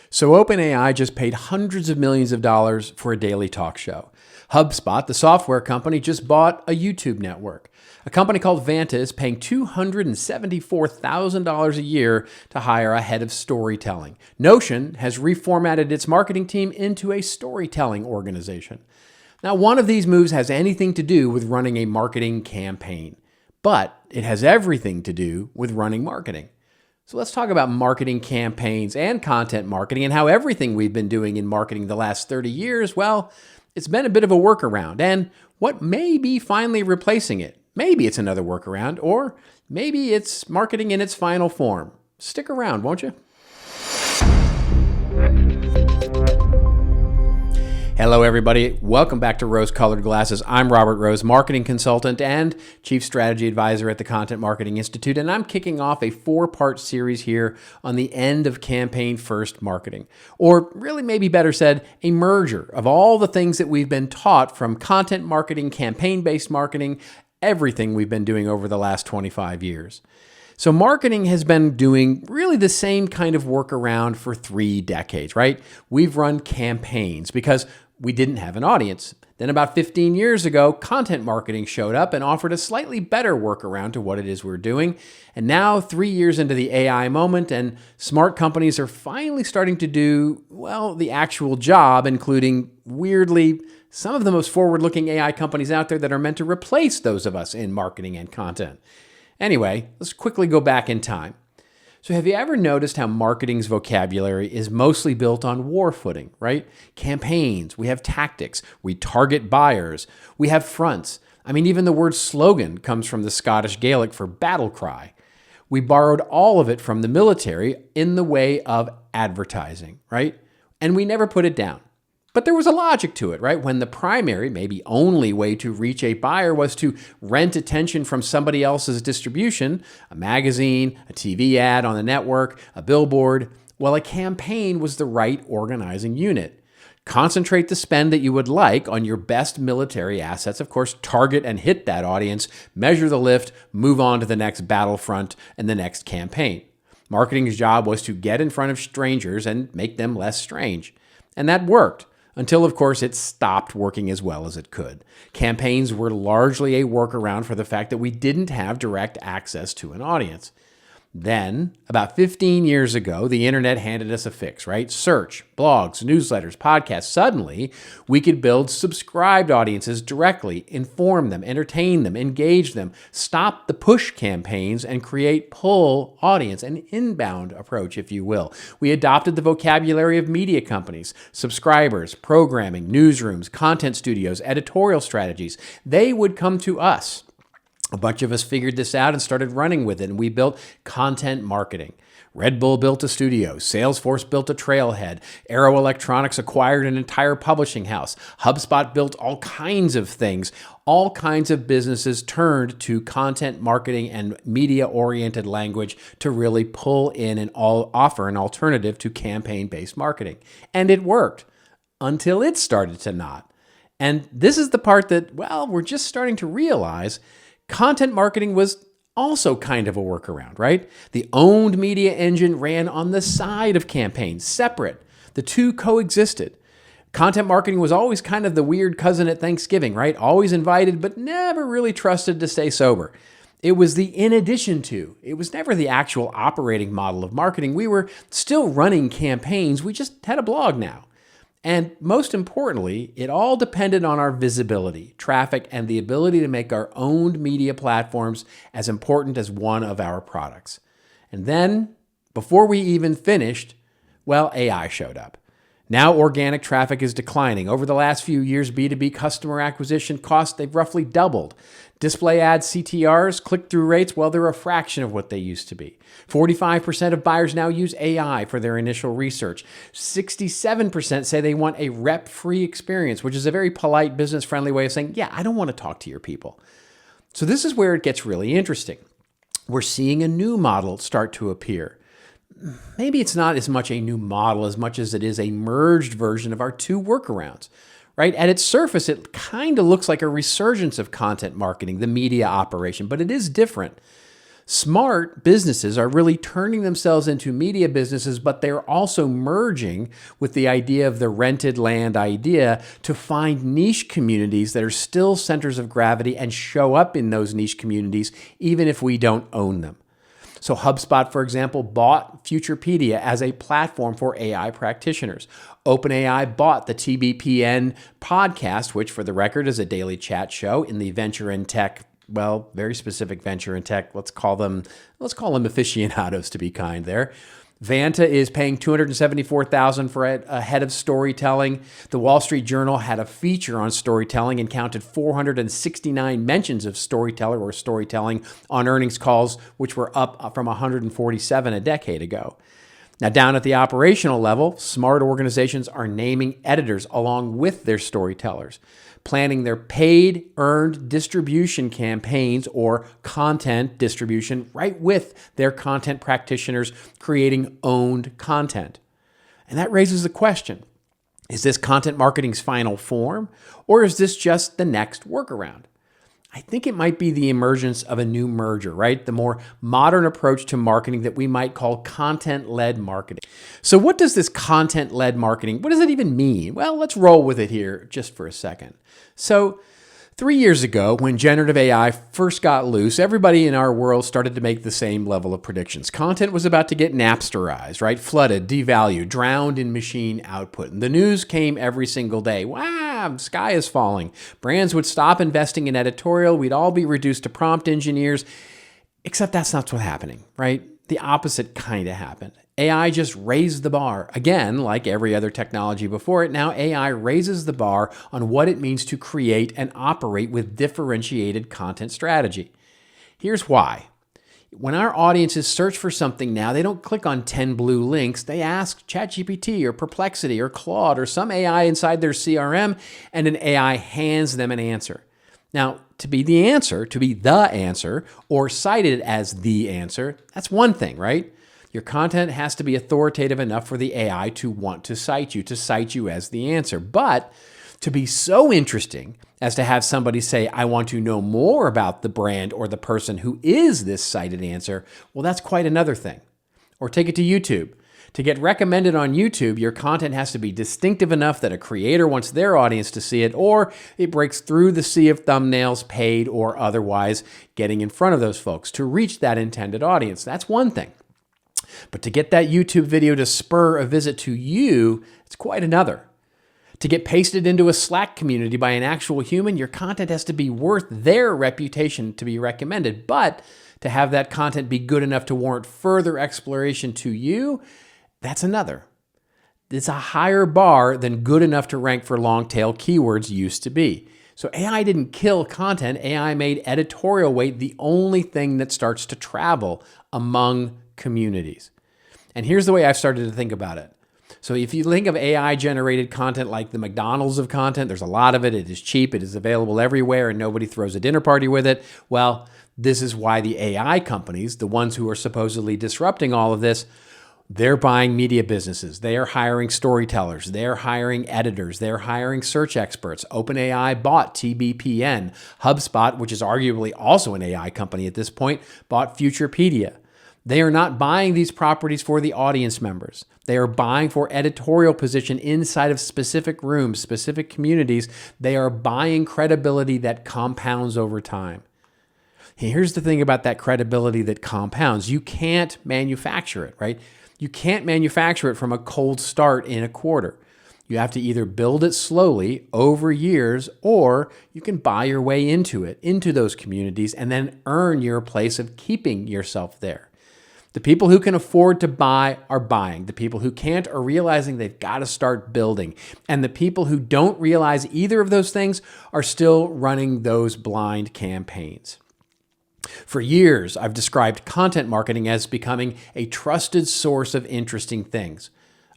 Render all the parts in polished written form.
So OpenAI just paid hundreds of millions of dollars for a daily talk show. HubSpot, the software company, just bought a YouTube network. A company called Vanta is paying $274,000 a year to hire a head of storytelling. Notion has reformatted its marketing team into a storytelling organization. Now, one of these moves has anything to do with running a marketing campaign, but it has everything to do with running marketing. So let's talk about marketing campaigns and content marketing and how everything we've been doing in marketing the last 30 years, well, it's been a bit of a workaround, and what may be finally replacing it. Maybe it's another workaround, or maybe it's marketing in its final form. Stick around, won't you? Hello, everybody. Welcome back to Rose-Colored Glasses. I'm Robert Rose, marketing consultant and chief strategy advisor at the Content Marketing Institute, and I'm kicking off a 4-part series here on the end of campaign first marketing, or really maybe better said, a merger of all the things that we've been taught from content marketing, campaign-based marketing, everything we've been doing over the last 25 years. So marketing has been doing really the same kind of workaround for 3 decades, right? We've run campaigns because we didn't have an audience. Then about 15 years ago, content marketing showed up and offered a slightly better workaround to what it is we're doing. And now 3 years into the AI moment, and smart companies are finally starting to do, well, the actual job, including, weirdly, some of the most forward-looking AI companies out there that are meant to replace those of us in marketing and content. Anyway, let's quickly go back in time. So have you ever noticed how marketing's vocabulary is mostly built on war footing, right? Campaigns, we have tactics, we target buyers, we have fronts. I mean, even the word slogan comes from the Scottish Gaelic for battle cry. We borrowed all of it from the military in the way of advertising, right? And we never put it down. But there was a logic to it, right? When the primary, maybe only way to reach a buyer was to rent attention from somebody else's distribution, a magazine, a TV ad on the network, a billboard, well, a campaign was the right organizing unit. Concentrate the spend that you would like on your best military assets, of course, target and hit that audience, measure the lift, move on to the next battlefront and the next campaign. Marketing's job was to get in front of strangers and make them less strange. And that worked. Until, of course, it stopped working as well as it could. Campaigns were largely a workaround for the fact that we didn't have direct access to an audience. Then, about 15 years ago, the internet handed us a fix, right? Search, blogs, newsletters, podcasts. Suddenly, we could build subscribed audiences directly, inform them, entertain them, engage them, stop the push campaigns, and create pull audience, an inbound approach, if you will. We adopted the vocabulary of media companies, subscribers, programming, newsrooms, content studios, editorial strategies. They would come to us. A bunch of us figured this out and started running with it, and we built content marketing. Red Bull built a studio, Salesforce built a trailhead, Arrow Electronics acquired an entire publishing house, HubSpot built all kinds of things. All kinds of businesses turned to content marketing and media-oriented language to really pull in and offer an alternative to campaign-based marketing. And it worked until it started to not. And this is the part that, well, we're just starting to realize. Content marketing was also kind of a workaround, right? The owned media engine ran on the side of campaigns, separate. The two coexisted. Content marketing was always kind of the weird cousin at Thanksgiving, right? Always invited, but never really trusted to stay sober. It was the in addition to. It was never the actual operating model of marketing. We were still running campaigns. We just had a blog now. And most importantly, it all depended on our visibility, traffic, and the ability to make our owned media platforms as important as one of our products. And then, before we even finished, well, AI showed up. Now organic traffic is declining. Over the last few years, B2B customer acquisition costs, they've roughly doubled. Display ad CTRs, click-through rates, well, they're a fraction of what they used to be. 45% of buyers now use AI for their initial research. 67% say they want a rep-free experience, which is a very polite, business-friendly way of saying, yeah, I don't want to talk to your people. So this is where it gets really interesting. We're seeing a new model start to appear. Maybe it's not as much a new model as much as it is a merged version of our two workarounds, right? At its surface, it kind of looks like a resurgence of content marketing, the media operation, but it is different. Smart businesses are really turning themselves into media businesses, but they're also merging with the idea of the rented land idea to find niche communities that are still centers of gravity and show up in those niche communities, even if we don't own them. So HubSpot, for example, bought Futurepedia as a platform for AI practitioners. OpenAI bought the TBPN podcast, which for the record is a daily chat show in the venture and tech, well, very specific venture and tech. Let's call them aficionados to be kind there. Vanta is paying $274,000 for a head of storytelling. The Wall Street Journal had a feature on storytelling and counted 469 mentions of storyteller or storytelling on earnings calls, which were up from 147 a decade ago. Now, down at the operational level, smart organizations are naming editors along with their storytellers, planning their paid earned distribution campaigns or content distribution right with their content practitioners creating owned content. And that raises the question, is this content marketing's final form, or is this just the next workaround? I think it might be the emergence of a new merger, right? The more modern approach to marketing that we might call content-led marketing. So what does this content-led marketing, what does it even mean? Well, let's roll with it here just for a second. So 3 years ago, when generative AI first got loose, everybody in our world started to make the same level of predictions. Content was about to get Napsterized, right? Flooded, devalued, drowned in machine output. And the news came every single day. Wow, sky is falling. Brands would stop investing in editorial. We'd all be reduced to prompt engineers. Except that's not what's happening, right? The opposite kind of happened. AI just raised the bar. Again, like every other technology before it, now AI raises the bar on what it means to create and operate with differentiated content strategy. Here's why. When our audiences search for something now, they don't click on 10 blue links. They ask ChatGPT or Perplexity or Claude or some AI inside their CRM, and an AI hands them an answer. Now, to be the answer, or cited as the answer, that's one thing, right? Your content has to be authoritative enough for the AI to want to cite you as the answer. But to be so interesting as to have somebody say, I want to know more about the brand or the person who is this cited answer, well, that's quite another thing. Or take it to YouTube. To get recommended on YouTube, your content has to be distinctive enough that a creator wants their audience to see it, or it breaks through the sea of thumbnails, paid or otherwise, getting in front of those folks to reach that intended audience. That's one thing. But to get that YouTube video to spur a visit to you, it's quite another. To get pasted into a Slack community by an actual human, your content has to be worth their reputation to be recommended. But to have that content be good enough to warrant further exploration to you, that's another. It's a higher bar than good enough to rank for long tail keywords used to be. So AI didn't kill content. AI made editorial weight the only thing that starts to travel among communities. And here's the way I've started to think about it. So if you think of AI generated content like the McDonald's of content, there's a lot of it. It is cheap. It is available everywhere and nobody throws a dinner party with it. Well, this is why the AI companies, the ones who are supposedly disrupting all of this, they're buying media businesses. They are hiring storytellers. They're hiring editors. They're hiring search experts. OpenAI bought TBPN. HubSpot, which is arguably also an AI company at this point, bought Futurepedia. They are not buying these properties for the audience members. They are buying for editorial position inside of specific rooms, specific communities. They are buying credibility that compounds over time. Here's the thing about that credibility that compounds. You can't manufacture it, right? You can't manufacture it from a cold start in a quarter. You have to either build it slowly over years, or you can buy your way into it, into those communities, and then earn your place of keeping yourself there. The people who can afford to buy are buying. The people who can't are realizing they've got to start building. And the people who don't realize either of those things are still running those blind campaigns. For years, I've described content marketing as becoming a trusted source of interesting things.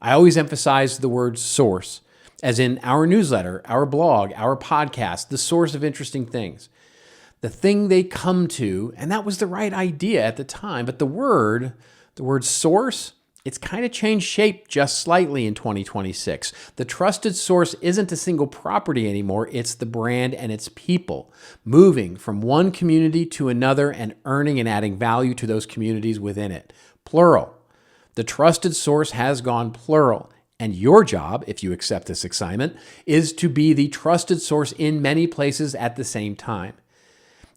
I always emphasize the word source, as in our newsletter, our blog, our podcast, the source of interesting things. The thing they come to, and that was the right idea at the time, but the word source it's kind of changed shape just slightly in 2026. The trusted source isn't a single property anymore. It's the brand and its people, moving from one community to another and earning and adding value to those communities within it. Plural. The trusted source has gone plural. And your job, if you accept this assignment, is to be the trusted source in many places at the same time.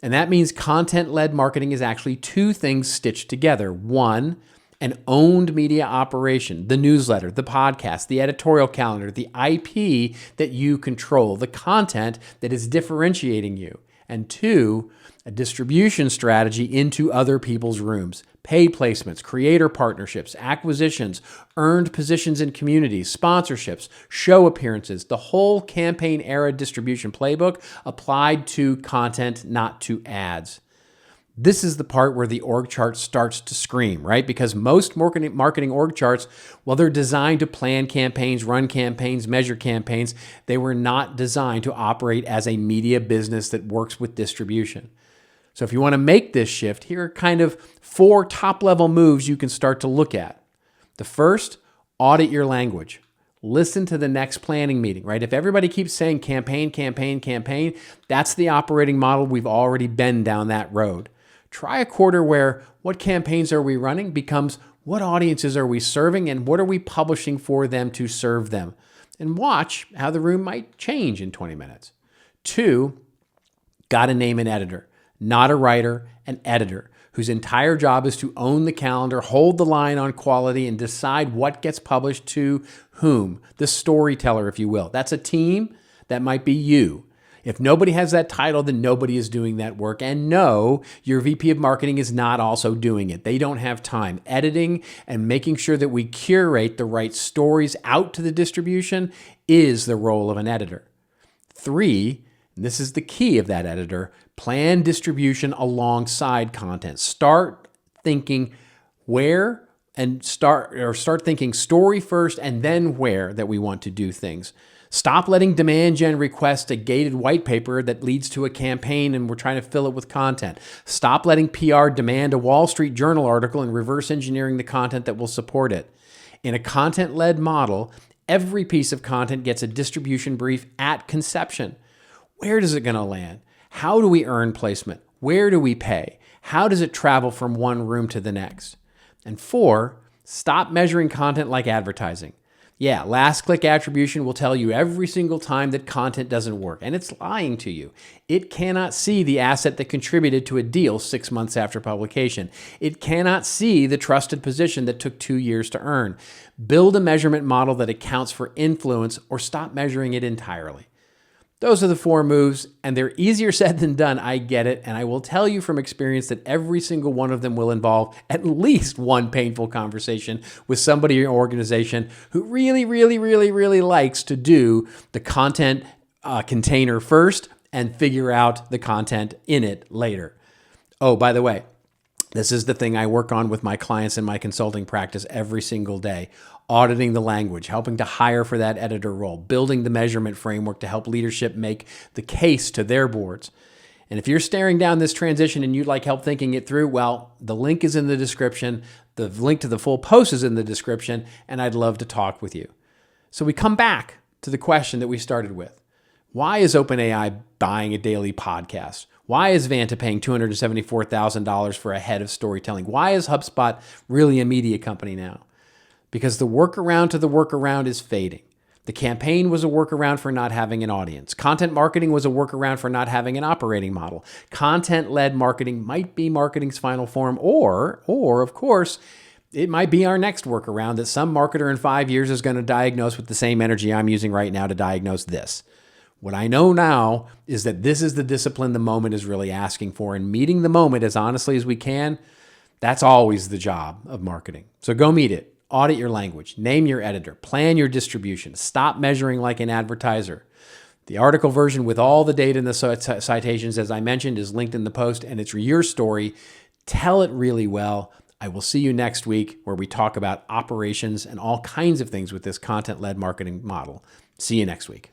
And that means content-led marketing is actually two things stitched together. One, an owned media operation, the newsletter, the podcast, the editorial calendar, the IP that you control, the content that is differentiating you. And two, a distribution strategy into other people's rooms, paid placements, creator partnerships, acquisitions, earned positions in communities, sponsorships, show appearances, the whole campaign era distribution playbook applied to content, not to ads. This is the part where the org chart starts to scream, right? Because most marketing org charts, well, they're designed to plan campaigns, run campaigns, measure campaigns. They were not designed to operate as a media business that works with distribution. So if you want to make this shift, here are kind of 4 top-level moves you can start to look at. The first, audit your language. Listen to the next planning meeting, right? If everybody keeps saying campaign, campaign, campaign, that's the operating model. We've already been down that road. Try a quarter where what campaigns are we running becomes what audiences are we serving and what are we publishing for them to serve them? And watch how the room might change in 20 minutes. 2, got to name an editor, not a writer, an editor whose entire job is to own the calendar, hold the line on quality, and decide what gets published to whom, the storyteller, if you will. That's a team. That might be you. If nobody has that title, then nobody is doing that work. And no, your VP of marketing is not also doing it. They don't have time. Editing and making sure that we curate the right stories out to the distribution is the role of an editor. 3, and this is the key of that editor, plan distribution alongside content. Start thinking where and start thinking story first and then where that we want to do things. Stop letting demand gen request a gated white paper that leads to a campaign and we're trying to fill it with content. Stop letting PR demand a Wall Street Journal article and reverse engineering the content that will support it. In a content-led model, every piece of content gets a distribution brief at conception. Where is it going to land? How do we earn placement? Where do we pay? How does it travel from one room to the next? And 4, stop measuring content like advertising. Yeah, last click attribution will tell you every single time that content doesn't work, and it's lying to you. It cannot see the asset that contributed to a deal 6 months after publication. It cannot see the trusted position that took 2 years to earn. Build a measurement model that accounts for influence or stop measuring it entirely. Those are the 4 moves, and they're easier said than done, I get it, and I will tell you from experience that every single one of them will involve at least one painful conversation with somebody in your organization who really likes to do the content container first and figure out the content in it later. Oh, by the way, this is the thing I work on with my clients in my consulting practice every single day. Auditing the language, helping to hire for that editor role, building the measurement framework to help leadership make the case to their boards. And if you're staring down this transition and you'd like help thinking it through, well, the link is in the description. The link to the full post is in the description, and I'd love to talk with you. So we come back to the question that we started with. Why is OpenAI buying a daily podcast? Why is Vanta paying $274,000 for a head of storytelling? Why is HubSpot really a media company now? Because the workaround to the workaround is fading. The campaign was a workaround for not having an audience. Content marketing was a workaround for not having an operating model. Content-led marketing might be marketing's final form, or of course, it might be our next workaround that some marketer in 5 years is going to diagnose with the same energy I'm using right now to diagnose this. What I know now is that this is the discipline the moment is really asking for, and meeting the moment as honestly as we can, that's always the job of marketing. So go meet it. Audit your language, name your editor, plan your distribution, stop measuring like an advertiser. The article version with all the data and the citations, as I mentioned, is linked in the post, and it's your story. Tell it really well. I will see you next week where we talk about operations and all kinds of things with this content-led marketing model. See you next week.